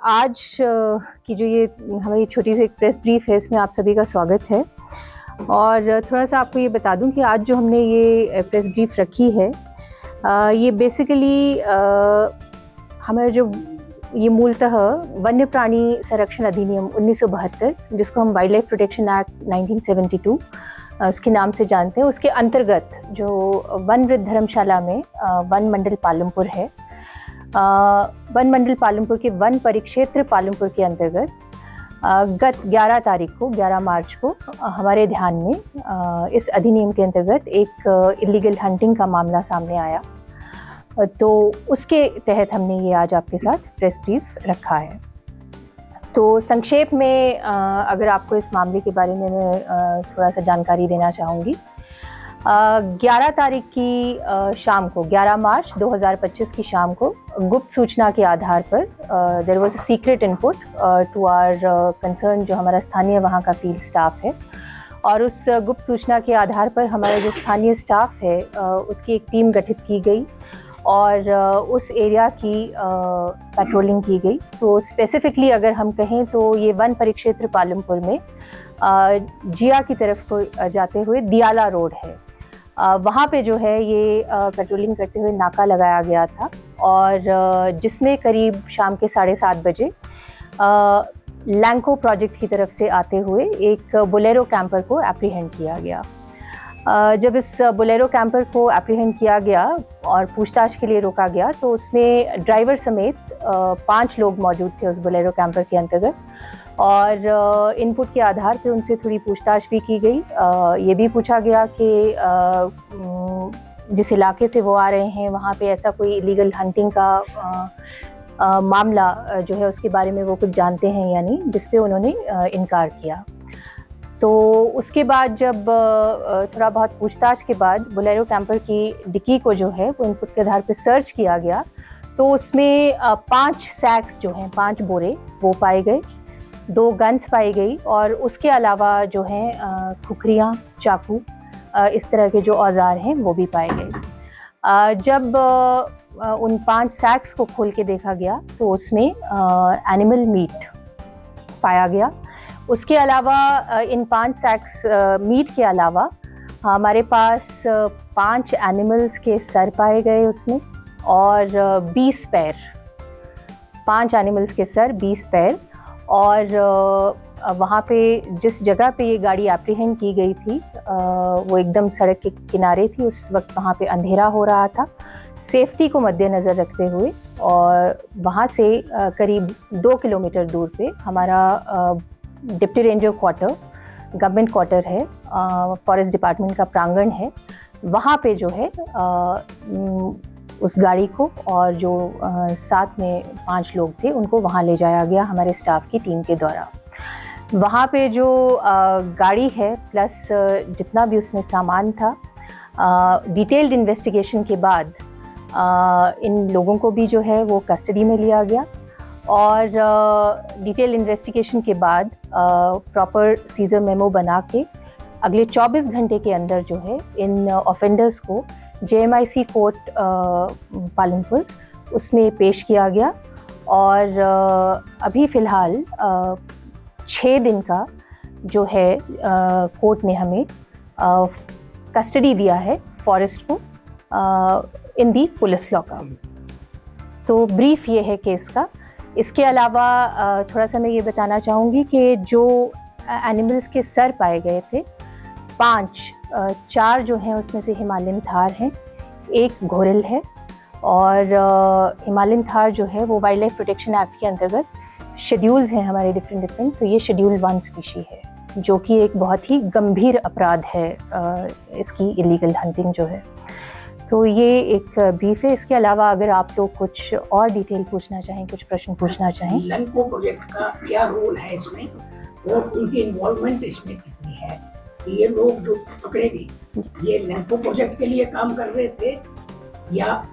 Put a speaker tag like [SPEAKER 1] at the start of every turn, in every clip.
[SPEAKER 1] आज की जो ये हमारी छोटी सी एक प्रेस ब्रीफ है, इसमें आप सभी का स्वागत है। और थोड़ा सा आपको ये बता दूं कि आज जो हमने ये प्रेस ब्रीफ रखी है, ये बेसिकली हमारे जो ये मूलतः वन्य प्राणी संरक्षण अधिनियम 1972, जिसको हम वाइल्ड लाइफ प्रोटेक्शन एक्ट 1972 उसके नाम से जानते हैं, उसके अंतर्गत जो वन वृद्ध धर्मशाला में वन मंडल पालमपुर है, वन मंडल पालमपुर के वन परिक्षेत्र पालमपुर के अंतर्गत गत 11 मार्च को हमारे ध्यान में इस अधिनियम के अंतर्गत एक इलीगल हंटिंग का मामला सामने आया। तो उसके तहत हमने ये आज आपके साथ प्रेस ब्रीफ रखा है। तो संक्षेप में अगर आपको इस मामले के बारे में मैं थोड़ा सा जानकारी देना चाहूँगी। 11 तारीख की शाम को, 11 मार्च 2025 की शाम को गुप्त सूचना के आधार पर there was a secret input to our concern, जो हमारा स्थानीय वहाँ का फील्ड स्टाफ है। और उस गुप्त सूचना के आधार पर हमारा जो स्थानीय स्टाफ है उसकी एक टीम गठित की गई और उस एरिया की पेट्रोलिंग की गई। तो स्पेसिफिकली अगर हम कहें तो ये वन परिक्षेत्र पालमपुर में जिया की तरफ को जाते हुए दियाला रोड है, वहाँ पे जो है ये पेट्रोलिंग करते हुए नाका लगाया गया था और जिसमें करीब शाम के 7:30 बजे लैंको प्रोजेक्ट की तरफ से आते हुए एक बोलेरो कैंपर को एप्रीहेंड किया गया। जब इस बोलेरो कैंपर को एप्रीहेंड किया गया और पूछताछ के लिए रोका गया तो उसमें ड्राइवर समेत 5 लोग मौजूद थे उस बोलेरो कैंपर के अंतर्गत। और इनपुट के आधार पे उनसे थोड़ी पूछताछ भी की गई। ये भी पूछा गया कि जिस इलाके से वो आ रहे हैं वहाँ पे ऐसा कोई इलीगल हंटिंग का मामला जो है उसके बारे में वो कुछ जानते हैं या नहीं, जिस पे उन्होंने इनकार किया। तो उसके बाद जब थोड़ा बहुत पूछताछ के बाद बोलेरो कैंपर की डिक्की को जो है वो इनपुट के आधार पे सर्च किया गया तो उसमें 5 सैक्स जो हैं, 5 बोरे वो पाए गए, 2 गन्स पाई गई और उसके अलावा जो हैं खुखरियाँ, चाकू, इस तरह के जो औजार हैं वो भी पाए गए। जब उन 5 सैक्स को खोल के देखा गया तो उसमें एनिमल मीट पाया गया। उसके अलावा इन 5 सैक्स मीट के अलावा हमारे पास 5 एनिमल्स के सर पाए गए उसमें और 20 पैर, 5 एनिमल्स के सर, 20 पैर। और वहाँ पे जिस जगह पे ये गाड़ी एप्रीहेंड की गई थी वो एकदम सड़क के किनारे थी। उस वक्त वहाँ पे अंधेरा हो रहा था, सेफ्टी को मद्देनज़र रखते हुए। और वहाँ से करीब 2 किलोमीटर दूर पे हमारा deputy ranger quarter, government quarter है, फॉरेस्ट डिपार्टमेंट का प्रांगण है। वहाँ पे जो है उस गाड़ी को और जो साथ में 5 लोग थे उनको वहाँ ले जाया गया हमारे स्टाफ की टीम के द्वारा। वहाँ पे जो गाड़ी है प्लस जितना भी उसमें सामान था, डिटेल्ड इन्वेस्टिगेशन के बाद इन लोगों को भी जो है वो कस्टडी में लिया गया और डिटेल इन्वेस्टिगेशन के बाद प्रॉपर सीजर मेमो बना के अगले 24 घंटे के अंदर जो है इन ऑफेंडर्स को JMIC कोर्ट पालमपुर उसमें पेश किया गया। और अभी फ़िलहाल 6 दिन का जो है कोर्ट ने हमें कस्टडी दिया है फॉरेस्ट को इन दी पुलिस लॉकअप। तो ब्रीफ ये है केस का। इसके अलावा थोड़ा सा मैं ये बताना चाहूँगी कि जो एनिमल्स के सर पाए गए थे 4 जो हैं उसमें से हिमालयन थार हैं, 1 घोरिल है और हिमालयन थार जो है वो वाइल्ड लाइफ प्रोटेक्शन एक्ट के अंतर्गत शेड्यूल्स हैं हमारे डिफरेंट। तो ये शेड्यूल 1 स्पीशी है जो कि एक बहुत ही गंभीर अपराध है इसकी इलीगल हंटिंग जो है। तो ये एक ब्रीफ है। इसके अलावा अगर आप लोग कुछ और डिटेल पूछना चाहें, कुछ प्रश्न पूछना चाहें।
[SPEAKER 2] लैंको प्रोजेक्ट का क्या रोल है इसमें और उनकी इन्वॉल्वमेंट इसमें कितनी है? ये लोग जो पकड़े गए ये लैंको प्रोजेक्ट के लिए काम कर रहे थे या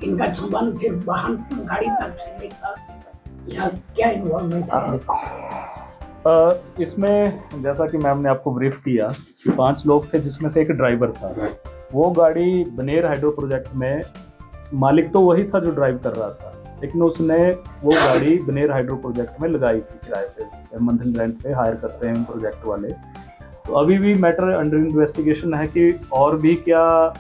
[SPEAKER 2] इनका संबंध सिर्फ वाहन गाड़ी तक सीमित था या क्या इन्वॉल्वमेंट है?
[SPEAKER 3] इसमें जैसा कि मैम ने आपको ब्रीफ किया, 5 लोग थे जिसमें से एक ड्राइवर था। वो गाड़ी बनेर हाइड्रो प्रोजेक्ट में मालिक तो वही था जो ड्राइव कर रहा था, लेकिन उसने वो गाड़ी बनेर हाइड्रो प्रोजेक्ट में लगाई थी किराए पे, मंथली रेंट पे हायर करते हैं प्रोजेक्ट वाले। तो अभी भी मैटर अंडर इन्वेस्टिगेशन है कि और भी क्या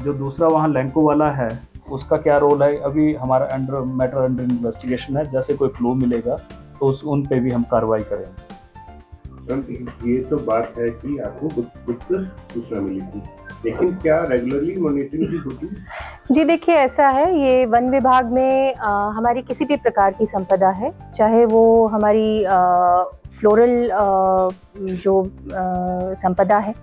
[SPEAKER 3] जो दूसरा वहाँ लैंको वाला है उसका क्या रोल है, अभी हमारा मैटर अंडर इन्वेस्टिगेशन है। जैसे कोई क्लू मिलेगा तो उन पे भी हम कार्रवाई करेंगे।
[SPEAKER 4] ये तो बात है कि आपको गुप्त सूचना मिली थी, लेकिन क्या रेगुलरली मॉनिटरिंग भी होती है?
[SPEAKER 1] जी देखिए, ऐसा है, ये वन विभाग में हमारी किसी भी प्रकार की संपदा है, चाहे वो हमारी फ्लोरल जो संपदा है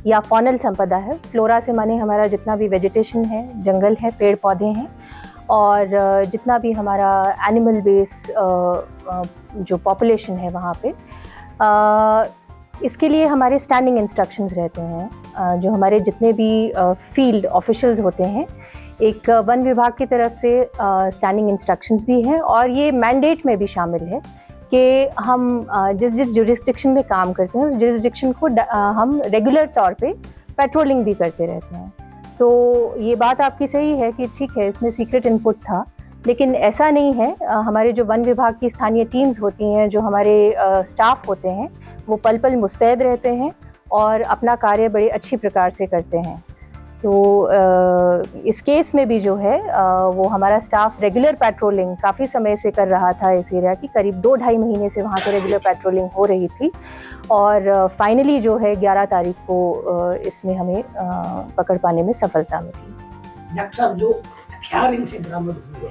[SPEAKER 1] या फॉनल संपदा है। फ्लोरा से माने हमारा जितना भी वेजिटेशन है, जंगल है, पेड़ पौधे हैं, और जितना भी हमारा एनिमल बेस जो पॉपुलेशन है वहाँ पे, इसके लिए हमारे स्टैंडिंग इंस्ट्रक्शंस रहते हैं। जो हमारे जितने भी फील्ड ऑफिशियल्स होते हैं, एक वन विभाग की तरफ से स्टैंडिंग इंस्ट्रक्शंस भी हैं, और ये मैंडेट में भी शामिल है कि हम जिस जिस जुरिस्डिक्शन में काम करते हैं उस जुरिस्डिक्शन को हम रेगुलर तौर पे पेट्रोलिंग भी करते रहते हैं। तो ये बात आपकी सही है कि ठीक है, इसमें सीक्रेट इनपुट था, लेकिन ऐसा नहीं है। हमारे जो वन विभाग की स्थानीय टीम्स होती हैं, जो हमारे स्टाफ होते हैं, वो पल पल मुस्तैद रहते हैं और अपना कार्य बड़े अच्छी प्रकार से करते हैं। तो इस केस में भी जो है वो हमारा स्टाफ रेगुलर पेट्रोलिंग काफ़ी समय से कर रहा था इस एरिया की। करीब 2-2.5 महीने से वहाँ पे रेगुलर पेट्रोलिंग हो रही थी, और फाइनली जो है 11 तारीख को इसमें हमें पकड़ पाने में सफलता मिली।
[SPEAKER 2] डॉक्टर साहब, जो हथियार इनसे बरामद हुए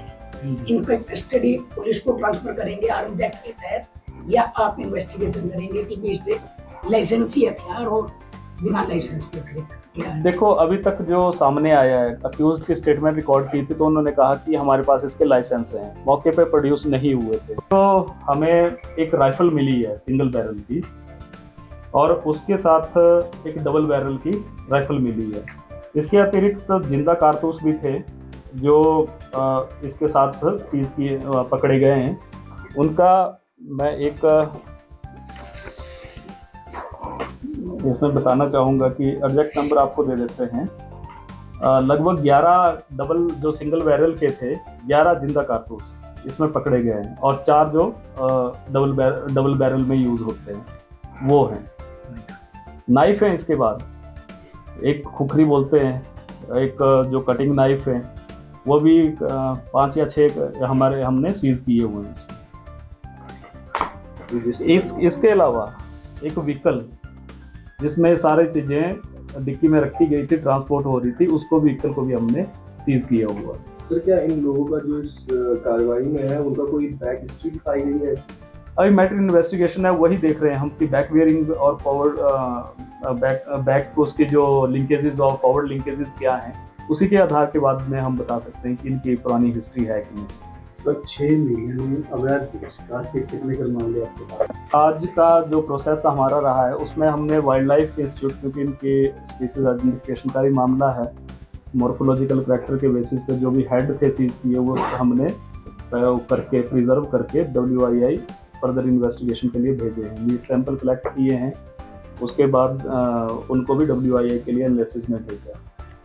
[SPEAKER 2] इनका कस्टडी पुलिस को ट्रांसफर करेंगे आर्म्स एक्ट के तहत, या आप इन्वेस्टिगेशन करेंगे कि भी इससे लाइसेंसी हथियार और बिना लाइसेंस के क्या है?
[SPEAKER 3] देखो, अभी तक जो सामने आया है, अक्यूज की स्टेटमेंट रिकॉर्ड की थी तो उन्होंने कहा कि हमारे पास इसके लाइसेंस हैं, मौके पे प्रोड्यूस नहीं हुए थे। तो हमें एक राइफल मिली है सिंगल बैरल की, और उसके साथ एक डबल बैरल की राइफल मिली है। इसके अतिरिक्त जिंदा कारतूस भी थे जो इसके साथ सीज किए पकड़े गए हैं। उनका मैं एक इसमें बताना चाहूँगा कि एग्जैक्ट नंबर आपको दे देते हैं। लगभग 11 डबल जो सिंगल बैरल के थे, 11 जिंदा कारतूस इसमें पकड़े गए हैं, और 4 जो डबल बैरल में यूज़ होते हैं वो हैं। नाइफ है, इसके बाद एक खुखरी बोलते हैं, एक जो कटिंग नाइफ है, वो भी 5 या 6 हमने सीज किए हुए हैं। इसके अलावा एक व्हीकल जिसमें सारी चीज़ें डिक्की में रखी गई थी, ट्रांसपोर्ट हो रही थी, उसको व्हीकल को भी हमने सीज किया हुआ।
[SPEAKER 4] सर, क्या इन लोगों का जो इस कार्रवाई में है उनका कोई बैक हिस्ट्री दिखाई गई है?
[SPEAKER 3] अभी मैटर इन्वेस्टिगेशन है, वही देख रहे हैं हम कि बैक वेयरिंग और फॉरवर्ड बैक को उसकी जो लिंकेजेस और फॉरवर्ड लिंकेजेस क्या हैं, उसी के आधार के बाद में हम बता सकते हैं कि इनकी पुरानी हिस्ट्री है कि नहीं।
[SPEAKER 4] सर, 6 मिलियन अवैध शिकार के कितने कर मामले आपके पास?
[SPEAKER 3] आज का जो प्रोसेस हमारा रहा है उसमें हमने वाइल्ड लाइफ इंस्टीट्यूट, क्योंकि इनके स्पीसीज आइडेंटिफिकेशन का भी मामला है, मॉर्फोलॉजिकल करैक्टर के बेसिस पे जो भी हेड थे सीज किए वो हमने करके प्रिजर्व करके WII फर्दर इन्वेस्टिगेशन के लिए भेजे हैं। मीट सैंपल कलेक्ट किए हैं, उसके बाद उनको भी WII के लिए एनालिसिस में भेजा।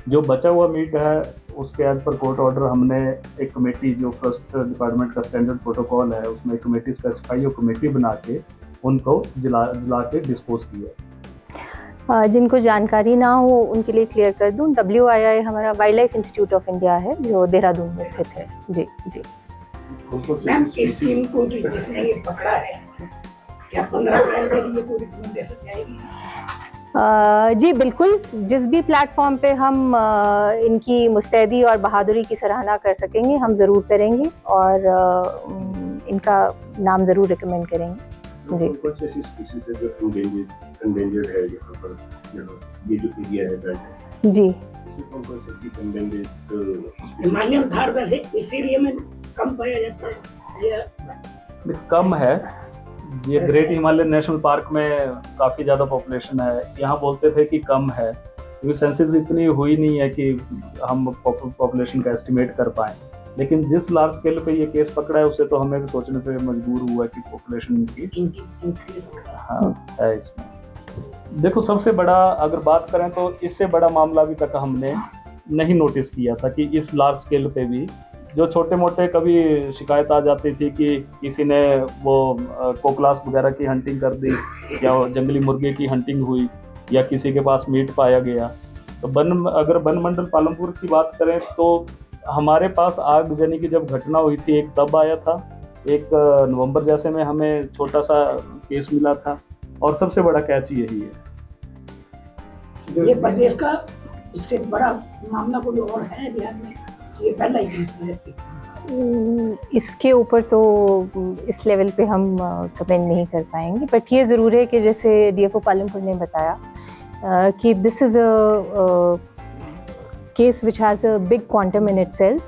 [SPEAKER 3] जो बचा हुआ मीट है उसके एज पर कोर्ट ऑर्डर हमने एक कमेटी, जो फर्स्ट डिपार्टमेंट का स्टैंडर्ड प्रोटोकॉल है, उसमें एक कमेटी स्पेसिफाई और कमेटी बना के उनको जला के डिस्पोज किया।
[SPEAKER 1] जिनको जानकारी ना हो उनके लिए क्लियर कर दूं, WII हमारा wild life institute of India है जो देहरादून में स्थित है। जी जी।
[SPEAKER 2] मैम, इस टीम को जिसने ये पकड़ा है, क्या 15 अप्रैल के लिए कोई रिकमेंडेशन जाएगी?
[SPEAKER 1] जी बिल्कुल, जिस भी प्लेटफॉर्म पे हम इनकी मुस्तैदी और बहादुरी की सराहना कर सकेंगे हम ज़रूर करेंगे, और इनका नाम ज़रूर रिकमेंड करेंगे। जी।
[SPEAKER 4] कौन सी स्पीशीज है जो एंडेंजर्ड है यहाँ पर, ये जो एरिया है? जी, कौन सी एंडेंजर्ड
[SPEAKER 2] मान्यता वैसे इस एरिया में कम पाया जाता है या
[SPEAKER 3] कम है? ये ग्रेट हिमालयन नेशनल पार्क में काफ़ी ज़्यादा पॉपुलेशन है। यहाँ बोलते थे कि कम है, क्योंकि सेंसस इतनी हुई नहीं है कि हम पॉपुलेशन का एस्टिमेट कर पाएँ। लेकिन जिस लार्ज स्केल पे ये केस पकड़ा है उससे तो हमें भी सोचने पे मजबूर हुआ कि पॉपुलेशन की हाँ है इसमें। देखो, सबसे बड़ा अगर बात करें तो इससे बड़ा मामला अभी तक हमने नहीं नोटिस किया था कि इस लार्ज स्केल पे भी जो छोटे मोटे कभी शिकायत आ जाती थी कि किसी ने वो कोकलास वगैरह की हंटिंग कर दी या जंगली मुर्गे की हंटिंग हुई या किसी के पास मीट पाया गया, तो अगर वन मंडल पालमपुर की बात करें तो हमारे पास आगजनी की जब घटना हुई थी, एक तब आया था, एक नवंबर जैसे में हमें छोटा सा केस मिला था, और सबसे बड़ा कैच यही है।
[SPEAKER 2] ये प्रदेश का इससे बड़ा मामला कोई और है बिहार में? ये पहला ही केस है?
[SPEAKER 1] इसके ऊपर तो इस लेवल पे हम कमेंट नहीं कर पाएंगे, बट ये ज़रूर है कि जैसे डीएफओ पालमपुर ने बताया कि this is a case which has a big quantum in itself,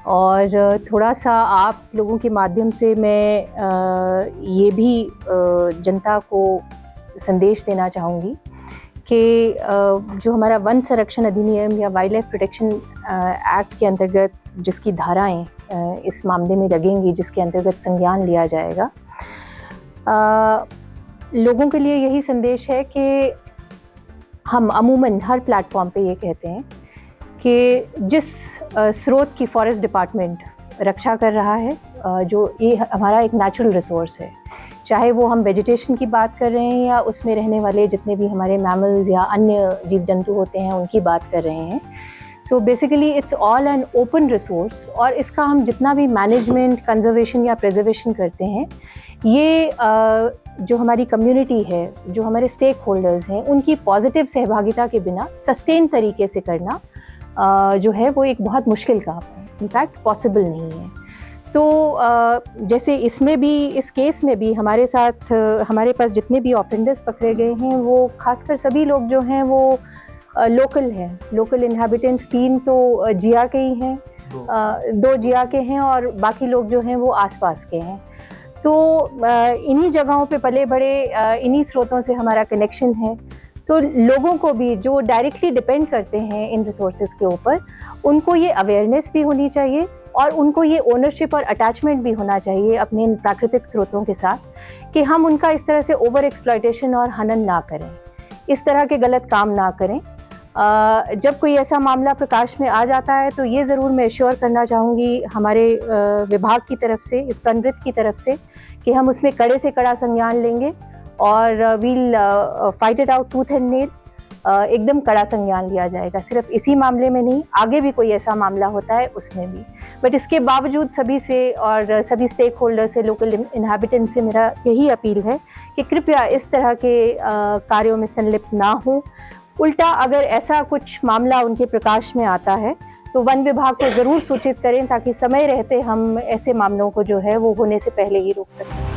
[SPEAKER 1] और थोड़ा सा आप लोगों के माध्यम से मैं ये भी जनता को संदेश देना चाहूँगी कि जो हमारा वन संरक्षण अधिनियम या वाइल्ड लाइफ प्रोटेक्शन एक्ट के अंतर्गत जिसकी धाराएं इस मामले में लगेंगी, जिसके अंतर्गत संज्ञान लिया जाएगा, लोगों के लिए यही संदेश है कि हम अमूमन हर प्लेटफॉर्म पे ये कहते हैं कि जिस स्रोत की फॉरेस्ट डिपार्टमेंट रक्षा कर रहा है, जो ये हमारा एक नेचुरल रिसोर्स है, चाहे वो हम वेजिटेशन की बात कर रहे हैं या उसमें रहने वाले जितने भी हमारे मैमल्स या अन्य जीव जंतु होते हैं उनकी बात कर रहे हैं। So basically it's all an open resource, और इसका हम जितना भी मैनेजमेंट, कंजर्वेशन या प्रिजर्वेशन करते हैं, ये जो हमारी कम्युनिटी है, जो हमारे स्टेक होल्डर्स हैं, उनकी पॉजिटिव सहभागिता के बिना सस्टेन तरीके से करना जो है वो एक बहुत मुश्किल काम है, इनफैक्ट पॉसिबल नहीं है। तो जैसे इसमें भी, इस केस में भी हमारे साथ हमारे पास जितने भी ऑफेंडर्स पकड़े गए हैं वो खासकर सभी लोग जो हैं वो लोकल हैं, लोकल इन्हेबिटेंट्स। 3 तो जिया के ही हैं, 2 जिया के हैं और बाकी लोग जो हैं वो आसपास के हैं। तो इन्हीं जगहों पे पले बड़े, इन्हीं स्रोतों से हमारा कनेक्शन है। तो लोगों को भी जो डायरेक्टली डिपेंड करते हैं इन रिसोर्सेज के ऊपर, उनको ये अवेयरनेस भी होनी चाहिए और उनको ये ओनरशिप और अटैचमेंट भी होना चाहिए अपने इन प्राकृतिक स्रोतों के साथ, कि हम उनका इस तरह से ओवर एक्सप्लॉयटेशन और हनन ना करें, इस तरह के गलत काम ना करें। जब कोई ऐसा मामला प्रकाश में आ जाता है तो ये ज़रूर मैं एश्योर करना चाहूँगी हमारे विभाग की तरफ से, इस वनवृत्त की तरफ से, कि हम उसमें कड़े से कड़ा संज्ञान लेंगे और we'll fight it out tooth and nail. एकदम कड़ा संज्ञान लिया जाएगा, सिर्फ इसी मामले में नहीं, आगे भी कोई ऐसा मामला होता है उसमें भी। बट इसके बावजूद सभी से और सभी स्टेक होल्डर से, लोकल इन्हेबिटेंट से मेरा यही अपील है कि कृपया इस तरह के कार्यों में संलिप्त ना हो। उल्टा अगर ऐसा कुछ मामला उनके प्रकाश में आता है तो वन विभाग को ज़रूर सूचित करें, ताकि समय रहते हम ऐसे मामलों को जो है वो होने से पहले ही रोक सकें।